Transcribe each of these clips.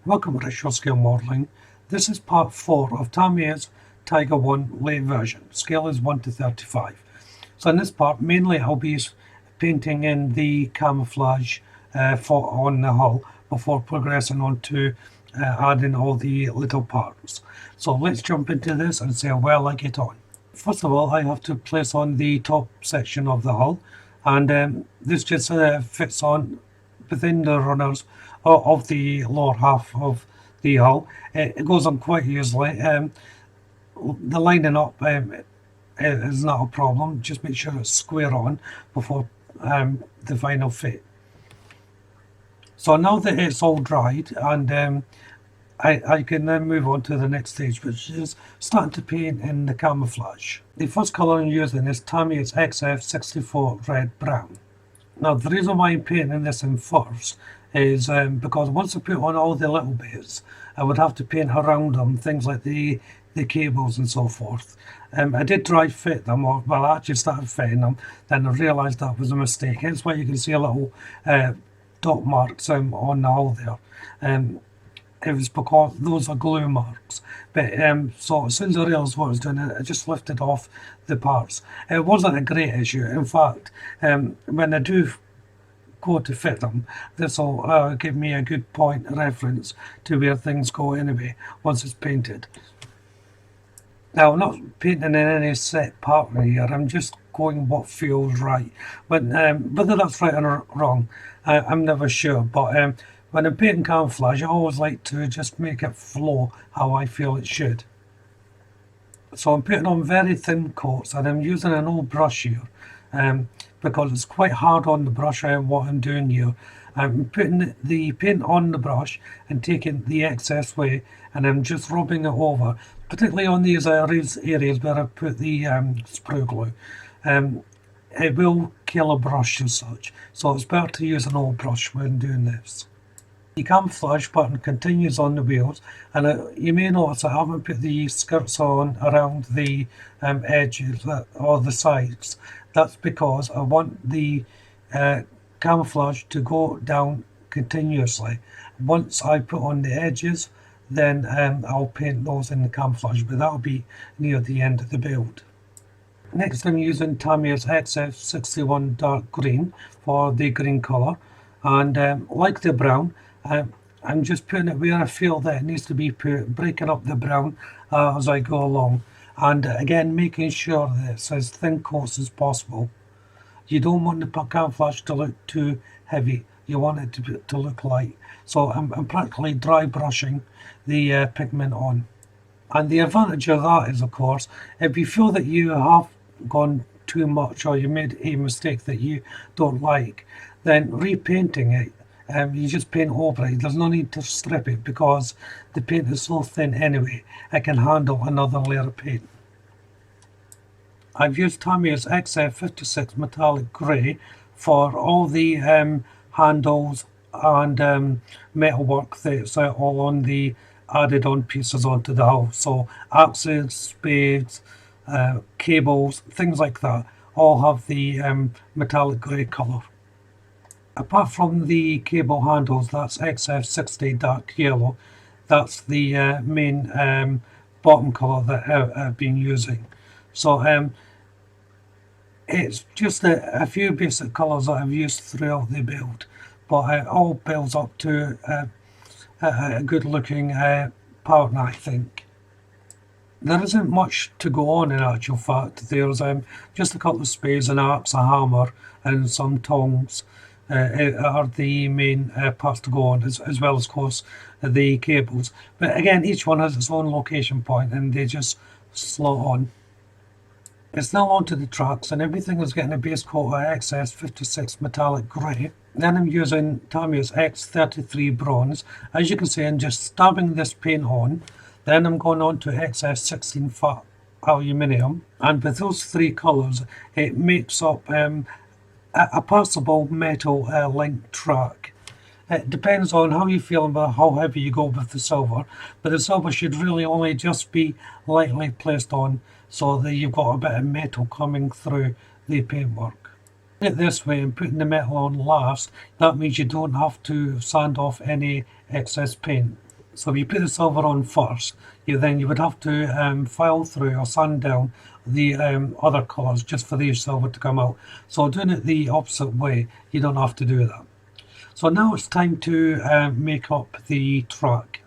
Welcome to Short Scale Modelling. This is part 4 of Tamia's Tiger 1 late version. Scale is 1 to 35. So in this part, mainly I'll be painting in the camouflage on the hull before progressing on to adding all the little parts. So let's jump into this and see how well I get on. First of all, I have to place on the top section of the hull, and this just fits on within the runners of the lower half of the hull. It goes on quite easily. The lining up is not a problem. Just make sure it's square on before the final fit. So now that it's all dried, and I can then move on to the next stage, which is starting to paint in the camouflage. The first colour I'm using is Tamia's XF64 Red Brown. Now the reason why I'm painting this in first is because once I put on all the little bits, I would have to paint around them, things like the cables and so forth. I did dry fit them, or well, I actually started fitting them, then I realised that was a mistake. Hence why you can see a little dot marks on the hull there. It was because those are glue marks. But so as soon as I realised what I was doing, I just lifted off the parts. It wasn't a great issue. In fact, when I do go to fit them, this will give me a good point of reference to where things go anyway once it's painted. Now I'm not painting in any set pattern here, I'm just going what feels right. But whether that's right or wrong, I'm never sure. But when I'm painting camouflage, I always like to just make it flow how I feel it should. So I'm putting on very thin coats, and I'm using an old brush here because it's quite hard on the brush. What I'm doing here, I'm putting the paint on the brush and taking the excess away, and I'm just rubbing it over, particularly on these areas where I put the sprue glue. It will kill a brush as such, so it's better to use an old brush when doing this. The camouflage button continues on the wheels, and you may notice I haven't put the skirts on around the edges or the sides. That's because I want the camouflage to go down continuously. Once I put on the edges, then I'll paint those in the camouflage, but that'll be near the end of the build. Next I'm using Tamia's XF61 Dark Green for the green colour, and like the brown, I'm just putting it where I feel that it needs to be put, breaking up the brown as I go along, and again making sure that it's as thin coats as possible. You don't want the camouflage to look too heavy, you want it to look light. So I'm practically dry brushing the pigment on. And the advantage of that is, of course, if you feel that you have gone too much or you made a mistake that you don't like, then repainting it, you just paint over it. There's no need to strip it because the paint is so thin anyway, it can handle another layer of paint. I've used Tamia's XF56 Metallic Grey for all the handles and metalwork that's all on the added on pieces onto the hull. So axes, spades, cables, things like that, all have the metallic grey colour. Apart from the cable handles, that's XF60 Dark Yellow. That's the main bottom colour that I've been using. So it's just a few basic colours that I've used throughout the build, but it all builds up to a good looking pattern, I think. There isn't much to go on in actual fact. There's just a couple of spades, an axe, a hammer and some tongs are the main parts to go on, as well as, of course, the cables. But again, each one has its own location point and they just slot on. It's now onto the tracks, and everything is getting a base coat of XS56 Metallic Grey. Then I'm using Tamia's X33 Bronze. As you can see, I'm just stabbing this paint on. Then I'm going on to XF16 Fat Aluminium, and with those three colours it makes up a passable metal link track. It depends on how you feel about how heavy you go with the silver, but the silver should really only just be lightly placed on so that you've got a bit of metal coming through the paintwork. It this way and putting the metal on last, that means you don't have to sand off any excess paint. So if you put the silver on first, you would have to file through or sand down the other colours just for the silver to come out. So doing it the opposite way, you don't have to do that. So now it's time to make up the track.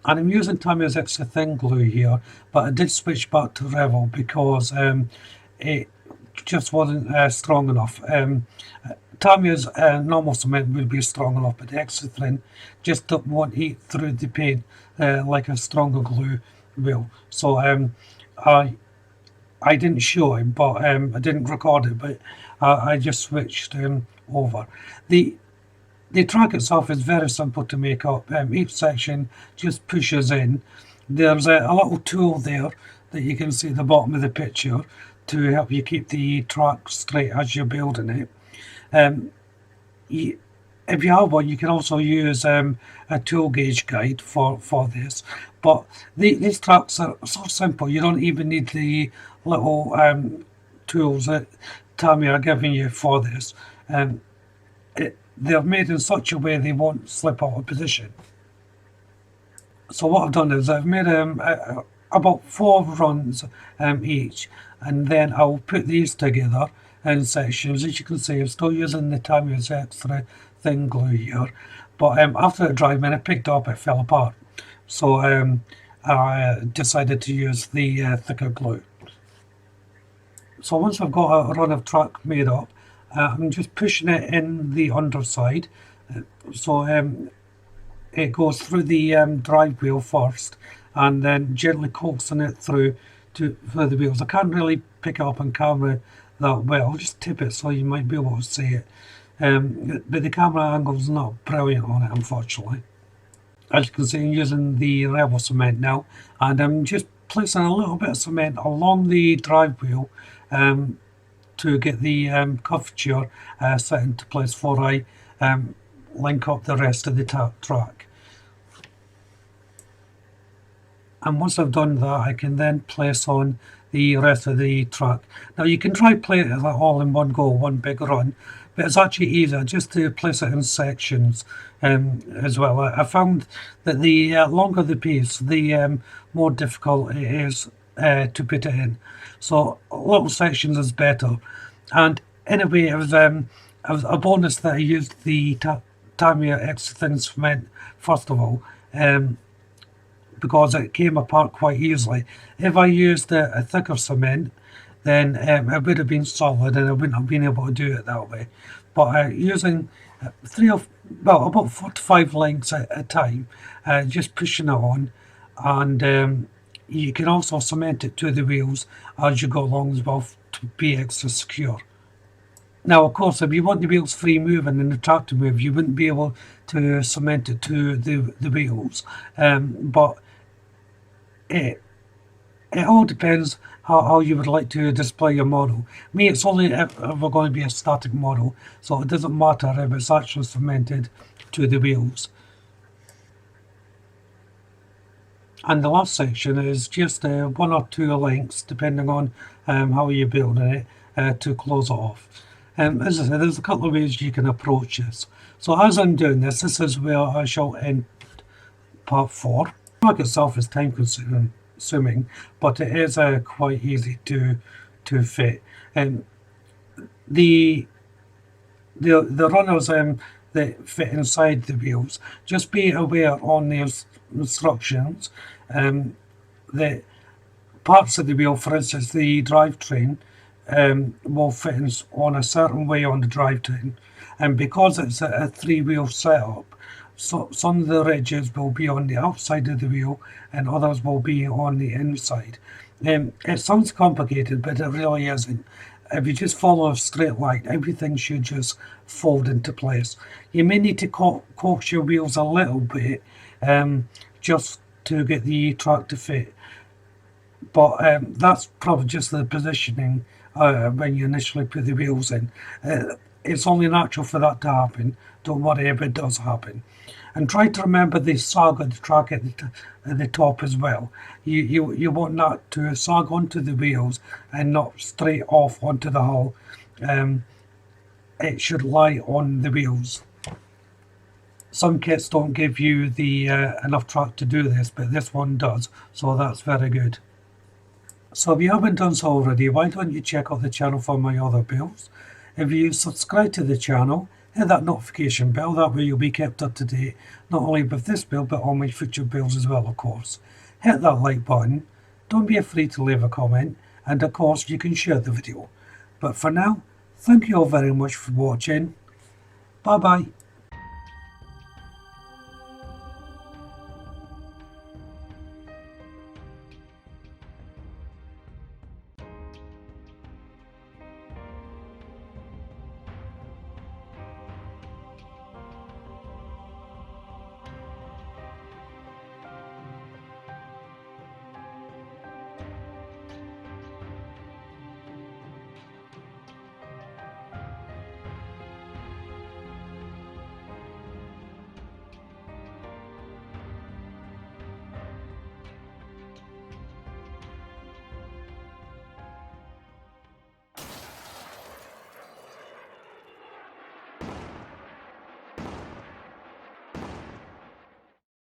And I'm using Tamiya's extra thin glue here, but I did switch back to Revel because it just wasn't strong enough. Tamiya's normal cement will be strong enough, but the extra thin just won't eat through the paint like a stronger glue will. So I didn't show it, but I didn't record it, but I just switched over. The track itself is very simple to make up. Each section just pushes in. There's a little tool there that you can see at the bottom of the picture to help you keep the track straight as you're building it. If you have one, you can also use a tool gauge guide for this. But these tracks are so simple, you don't even need the little tools that Tamia are giving you for this. They're made in such a way they won't slip out of position. So what I've done is I've made about 4 runs each, and then I'll put these together in sections. As you can see, I'm still using the Tamiya's extra thin glue here, but after it dried, when I picked up, it fell apart. So I decided to use the thicker glue. So once I've got a run of track made up, I'm just pushing it in the underside. So it goes through the drive wheel first, and then gently coaxing it through for the wheels. I can't really pick it up on camera that well. I'll just tip it so you might be able to see it. But the camera angle's not brilliant on it, unfortunately. As you can see, I'm using the Revel cement now, and I'm just placing a little bit of cement along the drive wheel to get the curvature set into place before I link up the rest of the track. And once I've done that, I can then place on the rest of the track. Now you can try play it all in one go, one big run, but it's actually easier just to place it in sections as well. I found that the longer the piece, the more difficult it is to put it in. So little sections is better. And in a way, it was a bonus that I used the Tamiya extra thin cement first of all, because it came apart quite easily. If I used a thicker cement, then it would have been solid and I wouldn't have been able to do it that way. But using about 4 to 5 links at a time, just pushing it on, and you can also cement it to the wheels as you go along as well to be extra secure. Now, of course, if you want the wheels free moving and the track to move, you wouldn't be able to cement it to the wheels. But it all depends how you would like to display your model. Me, it's only if we're going to be a static model, so it doesn't matter if it's actually cemented to the wheels. And the last section is just 1 or 2 links, depending on how you're building it, to close it off. As I said, there's a couple of ways you can approach this. So as I'm doing this is where I shall end part 4. The track itself is time consuming, but it is quite easy to fit. The runners that fit inside the wheels, just be aware on the instructions that parts of the wheel, for instance the drivetrain, will fit on a certain way on the drivetrain, and because it's a 3-wheel setup, so some of the ridges will be on the outside of the wheel and others will be on the inside. It sounds complicated, but it really isn't. If you just follow a straight line, everything should just fold into place. You may need to coax your wheels a little bit just to get the track to fit, but that's probably just the positioning when you initially put the wheels in. It's only natural for that to happen. Don't worry if it does happen. And try to remember the sag of the track at the top as well. You want that to sag onto the wheels and not straight off onto the hull. It should lie on the wheels. Some kits don't give you the enough track to do this, but this one does, so that's very good. So if you haven't done so already, why don't you check out the channel for my other builds? If you subscribe to the channel, hit that notification bell, that way you'll be kept up to date, not only with this build, but all my future builds as well, of course. Hit that like button, don't be afraid to leave a comment, and of course you can share the video. But for now, thank you all very much for watching. Bye bye.